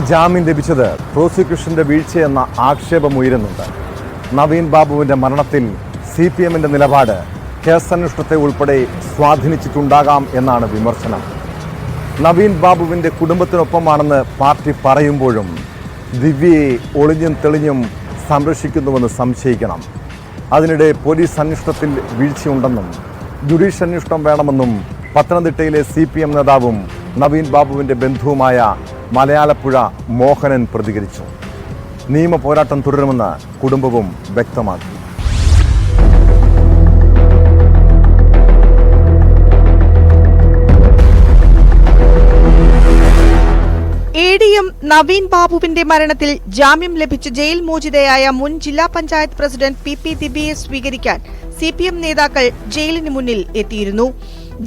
ജാമ്യം ലഭിച്ചത് പ്രോസിക്യൂഷന്റെ വീഴ്ചയെന്ന ആക്ഷേപമുയരുന്നുണ്ട്. നവീൻ ബാബുവിന്റെ മരണത്തിൽ CPMന്റെ നിലപാട് കേസന്വേഷണത്തെ ഉൾപ്പെടെ സ്വാധീനിച്ചിട്ടുണ്ടാകാം എന്നാണ് വിമർശനം. നവീൻ ബാബുവിന്റെ കുടുംബത്തിനൊപ്പമാണെന്ന് പാർട്ടി പറയുമ്പോഴും ദിവ്യയെ ഒളിഞ്ഞും തെളിഞ്ഞും സംരക്ഷിക്കുന്നുവെന്ന് സംശയിക്കണം. അതിനിടെ പോലീസ് അന്വേഷണത്തിൽ വീഴ്ചയുണ്ടെന്നും ജുഡീഷ്യൽ അന്വേഷണം വേണമെന്നും പത്തനംതിട്ടയിലെ CPM നേതാവും നവീൻ ബാബുവിന്റെ ബന്ധുവുമായ മലയാലപ്പുഴ മോഹനൻ പ്രതികരിച്ചു. നിയമ പോരാട്ടം തുടരുമെന്ന് കുടുംബവും വ്യക്തമാക്കി. ADM നവീൻ ബാബുവിന്റെ മരണത്തിൽ ജാമ്യം ലഭിച്ച ജയിൽ മോചിതയായ മുൻ ജില്ലാ പഞ്ചായത്ത് പ്രസിഡന്റ് PP ദിവ്യയെ സ്വീകരിക്കാൻ CPM നേതാക്കൾ ജയിലിന് മുന്നിൽ എത്തിയിരുന്നു.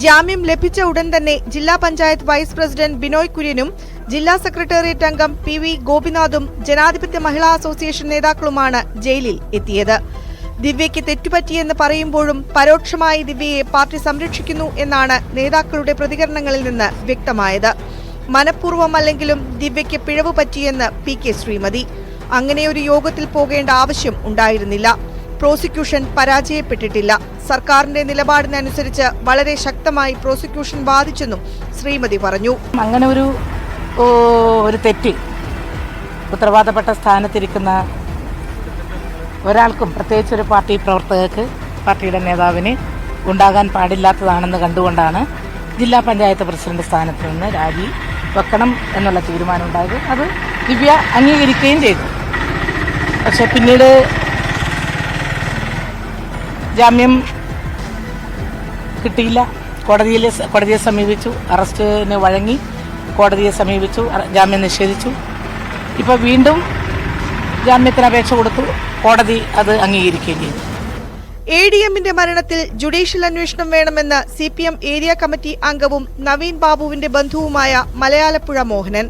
ജാമ്യം ലഭിച്ച ഉടൻ തന്നെ ജില്ലാ പഞ്ചായത്ത് വൈസ് പ്രസിഡന്റ് ബിനോയ് കുര്യനും ജില്ലാ സെക്രട്ടേറിയറ്റ് അംഗം PV ഗോപിനാഥും ജനാധിപത്യ മഹിളാ അസോസിയേഷൻ നേതാക്കളുമാണ് ജയിലിൽ എത്തിയത്. ദിവ്യയ്ക്ക് തെറ്റുപറ്റിയെന്ന് പറയുമ്പോഴും പരോക്ഷമായി ദിവ്യയെ പാർട്ടി സംരക്ഷിക്കുന്നു എന്നാണ് നേതാക്കളുടെ പ്രതികരണങ്ങളിൽ നിന്ന് വ്യക്തമായത്. മനഃപൂർവ്വമല്ലെങ്കിലും ദിവ്യയ്ക്ക് പിഴവ് പറ്റിയെന്ന് PK ശ്രീമതി. അങ്ങനെയൊരു യോഗത്തിൽ പോകേണ്ട ആവശ്യം ഉണ്ടായിരുന്നില്ല. പ്രോസിക്യൂഷൻ പരാജയപ്പെട്ടിട്ടില്ല. സർക്കാരിന്റെ നിലപാടിനനുസരിച്ച് വളരെ ശക്തമായി പ്രോസിക്യൂഷൻ വാദിച്ചെന്നും ശ്രീമതി പറഞ്ഞു. അങ്ങനെ ഒരു തെറ്റ് ഉത്തരവാദപ്പെട്ട സ്ഥാനത്തിരിക്കുന്ന ഒരാൾക്കും, പ്രത്യേകിച്ച് ഒരു പാർട്ടി പ്രവർത്തകർക്ക്, പാർട്ടിയുടെ നേതാവിന് ഉണ്ടാകാൻ പാടില്ലാത്തതാണെന്ന് കണ്ടുകൊണ്ടാണ് ജില്ലാ പഞ്ചായത്ത് പ്രസിഡന്റ് സ്ഥാനത്ത് നിന്ന് രാജി വെക്കണം എന്നുള്ള തീരുമാനമുണ്ടായത്. അത് ദിവ്യ അംഗീകരിക്കുകയും ചെയ്തു. പക്ഷെ പിന്നീട് ജാമ്യം കിട്ടിയില്ല. കോടതിയെ സമീപിച്ചു, അറസ്റ്റിന് വഴങ്ങി കോടതിയെ സമീപിച്ചു, ജാമ്യം നിഷേധിച്ചു. ഇപ്പോൾ വീണ്ടും ജാമ്യത്തിന് അപേക്ഷ കൊടുത്തു, കോടതി അത് അംഗീകരിക്കുകയും ചെയ്തു. ADMന്റെ മരണത്തിൽ ജുഡീഷ്യൽ അന്വേഷണം വേണമെന്ന് CPM ഏരിയ കമ്മിറ്റി അംഗവും നവീൻ ബാബുവിന്റെ ബന്ധുവുമായ മലയാലപ്പുഴ മോഹനൻ.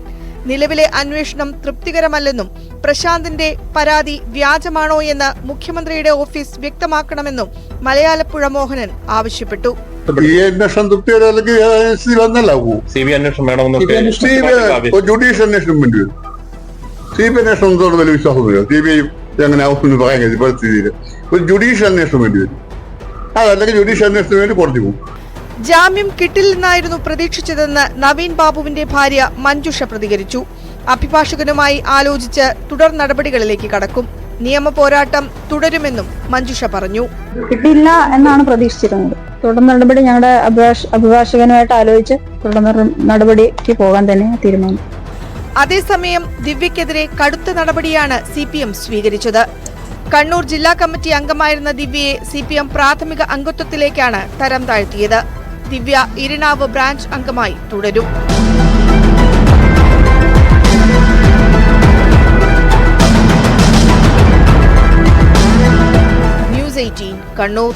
നിലവിലെ അന്വേഷണം തൃപ്തികരമല്ലെന്നും പ്രശാന്തിന്റെ പരാതി വ്യാജമാണോ എന്ന് മുഖ്യമന്ത്രിയുടെ ഓഫീസ് വ്യക്തമാക്കണമെന്നും മലയാലപ്പുഴ മോഹനൻ ആവശ്യപ്പെട്ടു. അങ്ങനെ അവസ്ഥ പറയാൻ കഴിയും പരിസ്ഥിതിയിൽ. ഒരു ജുഡീഷ്യൽ അന്വേഷണം വേണ്ടി വരും. അതല്ലെങ്കിൽ ജുഡീഷ്യൽ അന്വേഷണം വേണ്ടി കോടതി പോകും. ജാമ്യം കിട്ടില്ലെന്നായിരുന്നു പ്രതീക്ഷിച്ചതെന്ന് നവീൻ ബാബുവിന്റെ ഭാര്യ മഞ്ജുഷ പ്രതികരിച്ചു. അഭിഭാഷകനുമായി ആലോചിച്ച് തുടർ നടപടികളിലേക്ക് കടക്കും. നിയമ പോരാട്ടം തുടരുമെന്നും മഞ്ജുഷ പറഞ്ഞു. കിട്ടില്ല എന്നാണ് പ്രതീക്ഷിച്ചിരുന്നത്. തുടർ നടപടി ഞങ്ങളുടെ അഭിഭാഷകനുമായിട്ട് ആലോചിച്ച് തുടർ നടപടിക്ക് പോകാൻ തന്നെ തീരുമാനം. അതേസമയം ദിവ്യക്കെതിരെ കടുത്ത നടപടിയാണ് CPM സ്വീകരിച്ചത്. കണ്ണൂർ ജില്ലാ കമ്മിറ്റി അംഗമായിരുന്ന ദിവ്യയെ CPM പ്രാഥമിക അംഗത്വത്തിലേക്കാണ് തരം താഴ്ത്തിയത്. ദിവ്യ ഇരിണാവ് ബ്രാഞ്ച് അംഗമായി തുടരും. News 18 കണ്ണൂർ.